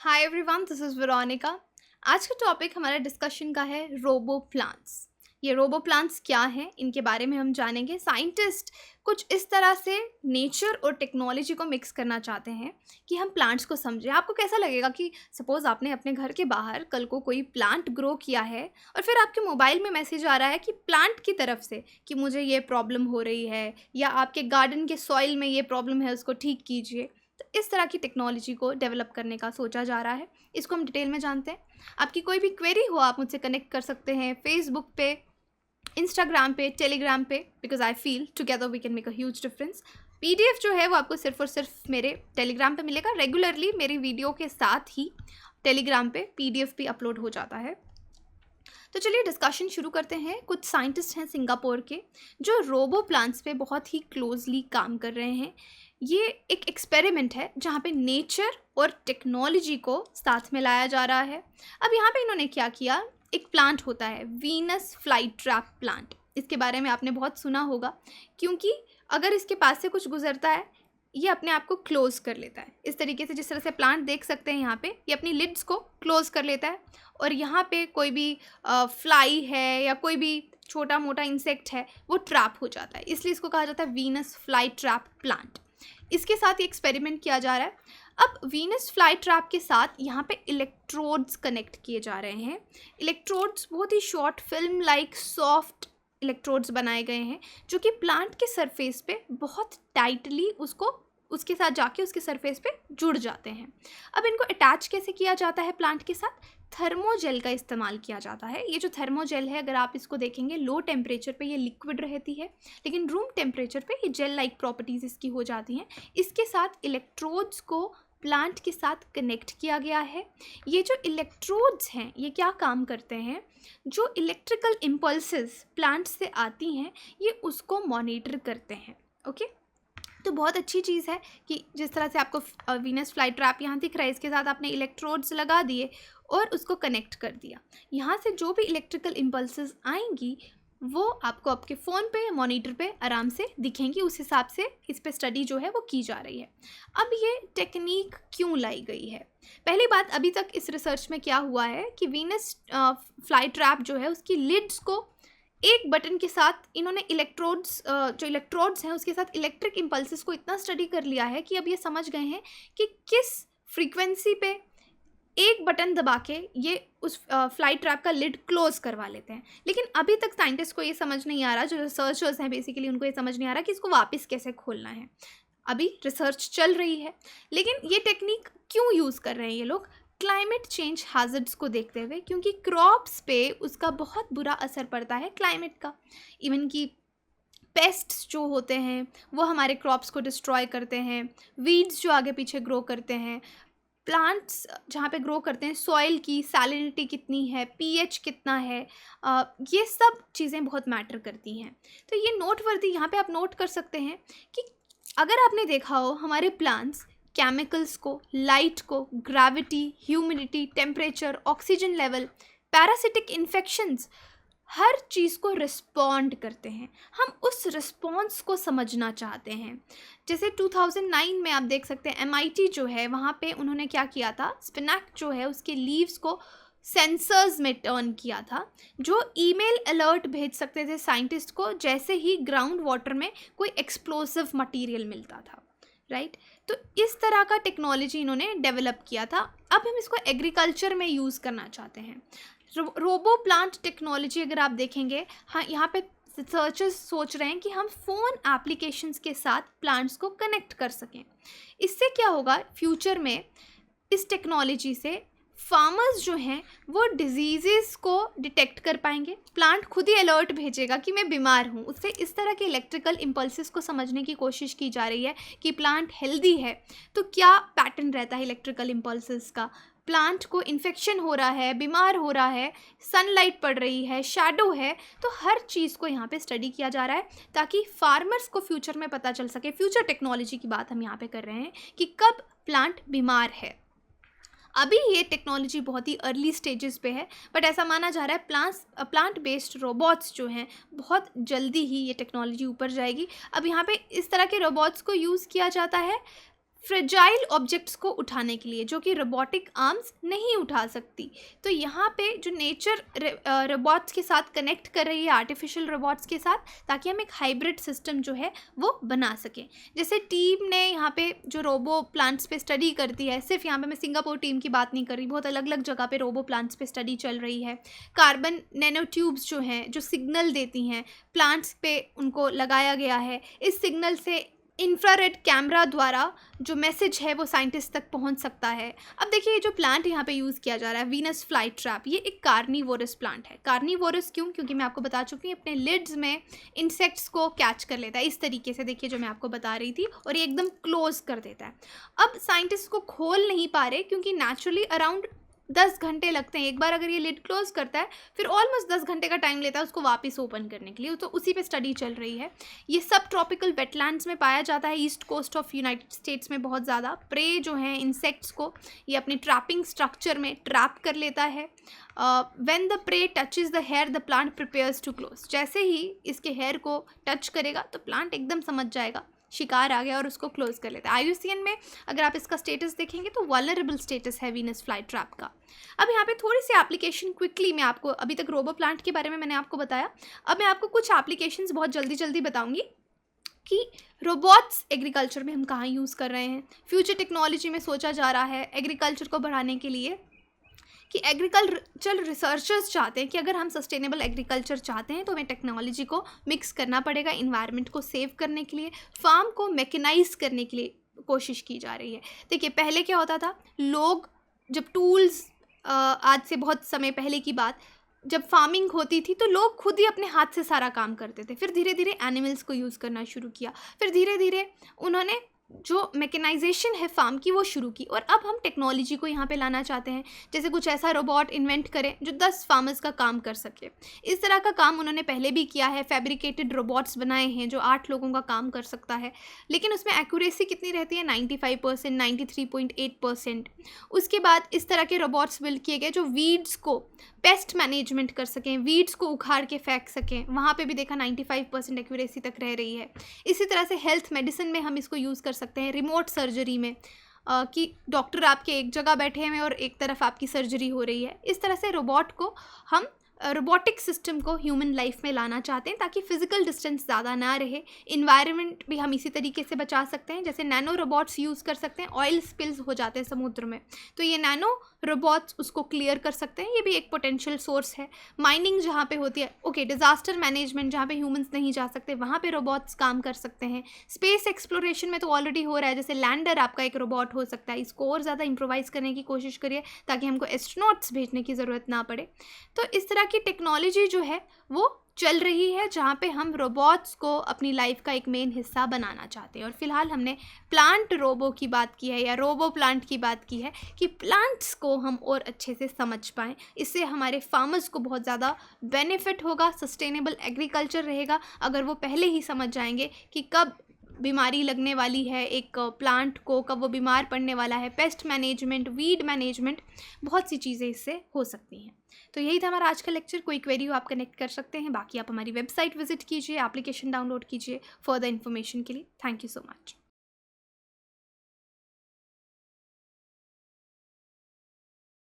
Hi everyone, this is Veronica. आज का topic हमारा डिस्कशन का है रोबो प्लांट्स। ये रोबो प्लांट्स क्या हैं, इनके बारे में हम जानेंगे। साइंटिस्ट कुछ इस तरह से नेचर और टेक्नोलॉजी को मिक्स करना चाहते हैं कि हम प्लांट्स को समझें। आपको कैसा लगेगा कि सपोज़ आपने अपने घर के बाहर कल को कोई प्लांट ग्रो किया है और फिर आपके मोबाइल में मैसेज आ रहा है कि प्लांट की तरफ से कि मुझे ये प्रॉब्लम हो रही है, या आपके गार्डन के सॉइल में ये प्रॉब्लम है, उसको ठीक कीजिए। तो इस तरह की टेक्नोलॉजी को डेवलप करने का सोचा जा रहा है। इसको हम डिटेल में जानते हैं। आपकी कोई भी क्वेरी हो, आप मुझसे कनेक्ट कर सकते हैं फेसबुक पे, इंस्टाग्राम पे, टेलीग्राम पे, because I feel together we can make a huge difference. PDF जो है वो आपको सिर्फ और सिर्फ मेरे टेलीग्राम पे मिलेगा। रेगुलरली मेरी वीडियो के साथ ही टेलीग्राम पे पीडीएफ भी अपलोड हो जाता है। तो चलिए डिस्कशन शुरू करते हैं। कुछ साइंटिस्ट हैं सिंगापुर के जो रोबो प्लांट्स पे बहुत ही क्लोजली काम कर रहे हैं। ये एक एक्सपेरिमेंट है जहाँ पे नेचर और टेक्नोलॉजी को साथ में लाया जा रहा है। अब यहाँ पे इन्होंने क्या किया, एक प्लांट होता है वीनस फ्लाई ट्रैप प्लांट। इसके बारे में आपने बहुत सुना होगा, क्योंकि अगर इसके पास से कुछ गुजरता है ये अपने आप को क्लोज कर लेता है। इस तरीके से जिस तरह से प्लांट देख सकते हैं यहाँ पे, ये अपनी लिड्स को क्लोज कर लेता है और यहाँ पे कोई भी फ्लाई है या कोई भी छोटा मोटा इंसेक्ट है वो ट्रैप हो जाता है। इसलिए इसको कहा जाता है वीनस फ्लाई ट्रैप प्लांट। इसके साथ ये एक्सपेरिमेंट किया जा रहा है। अब वीनस फ्लाई ट्रैप के साथ यहाँ पे इलेक्ट्रोड्स कनेक्ट किए जा रहे हैं। इलेक्ट्रोड्स बहुत ही short film like soft electrodes बनाए गए हैं जो कि प्लांट के सरफेस पे बहुत टाइटली उसके साथ जाके उसके सरफेस पे जुड़ जाते हैं। अब इनको अटैच कैसे किया जाता है प्लांट के साथ? थर्मोजेल का इस्तेमाल किया जाता है। ये जो थर्मोजेल है, अगर आप इसको देखेंगे, लो टेम्परेचर पे ये लिक्विड रहती है, लेकिन रूम टेम्परेचर पे ये जेल लाइक प्रॉपर्टीज़ इसकी हो जाती हैं। इसके साथ इलेक्ट्रोड्स को प्लांट के साथ कनेक्ट किया गया है। ये जो इलेक्ट्रोड्स हैं ये क्या काम करते हैं, जो इलेक्ट्रिकल इम्पल्सेस प्लांट से आती हैं ये उसको मॉनिटर करते हैं। ओके, तो बहुत अच्छी चीज़ है कि जिस तरह से आपको वीनस फ्लाई ट्रैप यहाँ दिख रहा है, इसके साथ आपने इलेक्ट्रोड्स लगा दिए और उसको कनेक्ट कर दिया। यहाँ से जो भी इलेक्ट्रिकल इम्पल्सेस आएंगी वो आपको आपके फ़ोन पे या मॉनिटर पे आराम से दिखेंगी। उस हिसाब से इस पे स्टडी जो है वो की जा रही है। अब ये टेक्निक क्यों लाई गई है? पहली बात, अभी तक इस रिसर्च में क्या हुआ है कि वीनस फ्लाई ट्रैप जो है उसकी लिड्स को एक बटन के साथ इन्होंने जो इलेक्ट्रोड्स हैं उसके साथ इलेक्ट्रिक इम्पल्सेस को इतना स्टडी कर लिया है कि अब ये समझ गए हैं कि किस फ्रीक्वेंसी पे एक बटन दबा के ये उस फ्लाई ट्रैप का लिड क्लोज करवा लेते हैं। लेकिन अभी तक साइंटिस्ट को ये समझ नहीं आ रहा, जो रिसर्चर्स हैं बेसिकली उनको ये समझ नहीं आ रहा कि इसको वापस कैसे खोलना है। अभी रिसर्च चल रही है। लेकिन ये टेक्निक क्यों यूज़ कर रहे हैं ये लोग? क्लाइमेट चेंज हैज़र्ड्स को देखते हुए, क्योंकि क्रॉप्स पे उसका बहुत बुरा असर पड़ता है क्लाइमेट का। इवन कि पेस्ट्स जो होते हैं वो हमारे क्रॉप्स को डिस्ट्रॉय करते हैं, वीड्स जो आगे पीछे ग्रो करते हैं, प्लांट्स जहाँ पे ग्रो करते हैं, सॉइल की सैलिनिटी कितनी है, पीएच कितना है, ये सब चीज़ें बहुत मैटर करती हैं। तो ये नोटवर्दी, यहाँ पे आप नोट कर सकते हैं कि अगर आपने देखा हो हमारे प्लांट्स केमिकल्स को, लाइट को, gravity, humidity, temperature, oxygen level, parasitic infections, हर चीज़ को रिस्पॉन्ड करते हैं। हम उस रिस्पॉन्स को समझना चाहते हैं। जैसे 2009 में आप देख सकते हैं एमआईटी जो है वहाँ पे उन्होंने क्या किया था, स्पिनैक जो है उसके लीव्स को सेंसर्स में टर्न किया था, जो ईमेल अलर्ट भेज सकते थे साइंटिस्ट को जैसे ही ग्राउंड वाटर में कोई एक्सप्लोसिव मटेरियल मिलता था। राइट, तो इस तरह का टेक्नोलॉजी इन्होंने डेवलप किया था। अब हम इसको एग्रीकल्चर में यूज़ करना चाहते हैं। रोबो प्लांट टेक्नोलॉजी अगर आप देखेंगे, हाँ, यहाँ पे रिसर्चर्स सोच रहे हैं कि हम फ़ोन एप्लीकेशंस के साथ प्लांट्स को कनेक्ट कर सकें। इससे क्या होगा, फ्यूचर में इस टेक्नोलॉजी से फार्मर्स जो हैं वो डिजीज़ेस को डिटेक्ट कर पाएंगे। प्लांट खुद ही अलर्ट भेजेगा कि मैं बीमार हूँ। उससे इस तरह के इलेक्ट्रिकल इम्पल्सेस को समझने की कोशिश की जा रही है कि प्लांट हेल्दी है तो क्या पैटर्न रहता है इलेक्ट्रिकल इम्पल्सेस का, प्लांट को इन्फेक्शन हो रहा है, बीमार हो रहा है, सनलाइट पड़ रही है, शैडो है, तो हर चीज़ को यहाँ पे स्टडी किया जा रहा है ताकि फार्मर्स को फ्यूचर में पता चल सके। फ्यूचर टेक्नोलॉजी की बात हम यहाँ पे कर रहे हैं कि कब प्लांट बीमार है। अभी ये टेक्नोलॉजी बहुत ही अर्ली स्टेजेस पे है, बट ऐसा माना जा रहा है प्लांट बेस्ड रोबोट्स जो हैं बहुत जल्दी ही ये टेक्नोलॉजी ऊपर जाएगी। अब यहाँ पे इस तरह के रोबोट्स को यूज़ किया जाता है फ्रेजाइल ऑब्जेक्ट्स को उठाने के लिए जो कि रोबोटिक आर्म्स नहीं उठा सकती। तो यहाँ पे जो नेचर रोबोट्स के साथ कनेक्ट कर रही है आर्टिफिशियल रोबोट्स के साथ, ताकि हम एक हाइब्रिड सिस्टम जो है वो बना सकें। जैसे टीम ने यहाँ पे जो रोबो प्लांट्स पे स्टडी करती है, सिर्फ यहाँ पे मैं सिंगापुर टीम की बात नहीं कर रही, बहुत अलग अलग जगह पे रोबो प्लांट्स पे स्टडी चल रही है। कार्बन नैनो ट्यूब्स जो हैं, जो सिग्नल देती हैं प्लांट्स पे, उनको लगाया गया है। इस सिग्नल से इंफ्रारेड कैमरा द्वारा जो मैसेज है वो साइंटिस्ट तक पहुंच सकता है। अब देखिए, ये जो प्लांट यहाँ पे यूज़ किया जा रहा है वीनस फ्लाई ट्रैप, ये एक कार्निवोरस प्लांट है। कार्निवोरस क्यों? क्योंकि मैं आपको बता चुकी हूँ अपने लिड्स में इंसेक्ट्स को कैच कर लेता है इस तरीके से, देखिए जो मैं आपको बता रही थी, और ये एकदम क्लोज कर देता है। अब साइंटिस्ट को खोल नहीं पा रहे क्योंकि नेचुरली अराउंड 10 घंटे लगते हैं। एक बार अगर ये लिड क्लोज करता है फिर ऑलमोस्ट 10 घंटे का टाइम लेता है उसको वापस ओपन करने के लिए, तो उसी पे स्टडी चल रही है। ये सब ट्रॉपिकल वेटलैंड्स में पाया जाता है, east coast of United States में बहुत ज़्यादा। प्रे जो हैं इंसेक्ट्स को ये अपनी ट्रैपिंग स्ट्रक्चर में ट्रैप कर लेता है। When the prey touches the hair the plant prepares to close. जैसे ही इसके हेयर को टच करेगा तो प्लांट एकदम समझ जाएगा शिकार आ गया और उसको क्लोज कर लेता है। IUCN में अगर आप इसका स्टेटस देखेंगे तो वल्नरेबल स्टेटस है वीनस फ्लाई ट्रैप का। अब यहाँ पे थोड़ी सी एप्लीकेशन क्विकली मैं आपको, अभी तक रोबो प्लांट के बारे में मैंने आपको बताया, अब मैं आपको कुछ एप्लीकेशंस बहुत जल्दी जल्दी बताऊंगी कि रोबोट्स एग्रीकल्चर में हम कहाँ यूज़ कर रहे हैं। फ्यूचर टेक्नोलॉजी में सोचा जा रहा है एग्रीकल्चर को बढ़ाने के लिए कि एग्रीकल्चर रिसर्चर्स चाहते हैं कि अगर हम सस्टेनेबल एग्रीकल्चर चाहते हैं तो हमें टेक्नोलॉजी को मिक्स करना पड़ेगा, इन्वायरमेंट को सेव करने के लिए, फार्म को मैकेनाइज करने के लिए कोशिश की जा रही है। देखिए पहले क्या होता था, लोग जब टूल्स, आज से बहुत समय पहले की बात, जब फार्मिंग होती थी तो लोग खुद ही अपने हाथ से सारा काम करते थे। फिर धीरे धीरे एनिमल्स को यूज़ करना शुरू किया, फिर धीरे धीरे उन्होंने जो मैकेनाइजेशन है फार्म की वो शुरू की, और अब हम टेक्नोलॉजी को यहाँ पे लाना चाहते हैं। जैसे कुछ ऐसा रोबोट इन्वेंट करें जो 10 फार्मर्स का काम कर सके। इस तरह का काम उन्होंने पहले भी किया है, फैब्रिकेटेड रोबोट्स बनाए हैं जो 8 लोगों का काम कर सकता है, लेकिन उसमें एक्यूरेसी कितनी रहती है? 95%, 93.8%। उसके बाद इस तरह के रोबोट्स बिल्ड किए गए जो वीड्स को पेस्ट मैनेजमेंट कर सकें, वीड्स को उखाड़ के फेंक सकें, वहाँ पे भी देखा 95% एक्यूरेसी तक रह रही है। इसी तरह से हेल्थ मेडिसिन में हम इसको यूज़ कर सकते हैं, रिमोट सर्जरी में, कि डॉक्टर आपके एक जगह बैठे हुए और एक तरफ आपकी सर्जरी हो रही है। इस तरह से रोबोट को हम रोबोटिक सिस्टम को ह्यूमन लाइफ में लाना चाहते हैं ताकि फिजिकल डिस्टेंस ज़्यादा ना रहे, इन्वायरमेंट भी हम इसी तरीके से बचा सकते हैं। जैसे नैनो रोबोट्स यूज़ कर सकते हैं, ऑयल स्पिल्स हो जाते हैं समुद्र में तो ये नैनो रोबोट्स उसको क्लियर कर सकते हैं, ये भी एक पोटेंशियल सोर्स है। माइनिंग जहाँ पे होती है, ओके, डिज़ास्टर मैनेजमेंट जहाँ पे ह्यूमंस नहीं जा सकते वहाँ पे रोबोट्स काम कर सकते हैं। स्पेस एक्सप्लोरेशन में तो ऑलरेडी हो रहा है, जैसे लैंडर आपका एक रोबोट हो सकता है। इसको और ज़्यादा इम्प्रोवाइज़ करने की कोशिश करिए ताकि हमको एस्ट्रोनॉट्स भेजने की ज़रूरत ना पड़े। तो इस तरह की टेक्नोलॉजी जो है वो चल रही है जहाँ पे हम रोबोट्स को अपनी लाइफ का एक मेन हिस्सा बनाना चाहते हैं। और फिलहाल हमने प्लांट रोबो की बात की है या रोबो प्लांट की बात की है कि प्लांट्स को हम और अच्छे से समझ पाएँ, इससे हमारे फार्मर्स को बहुत ज़्यादा बेनिफिट होगा, सस्टेनेबल एग्रीकल्चर रहेगा अगर वो पहले ही समझ जाएंगे कि कब बीमारी लगने वाली है एक प्लांट को, कब वो बीमार पड़ने वाला है। पेस्ट मैनेजमेंट, वीड मैनेजमेंट, बहुत सी चीज़ें इससे हो सकती हैं। तो यही था हमारा आज का लेक्चर। कोई क्वेरी हो आप कनेक्ट कर सकते हैं, बाकी आप हमारी वेबसाइट विजिट कीजिए, एप्लीकेशन डाउनलोड कीजिए फर्दर इन्फॉर्मेशन के लिए। Thank you so much.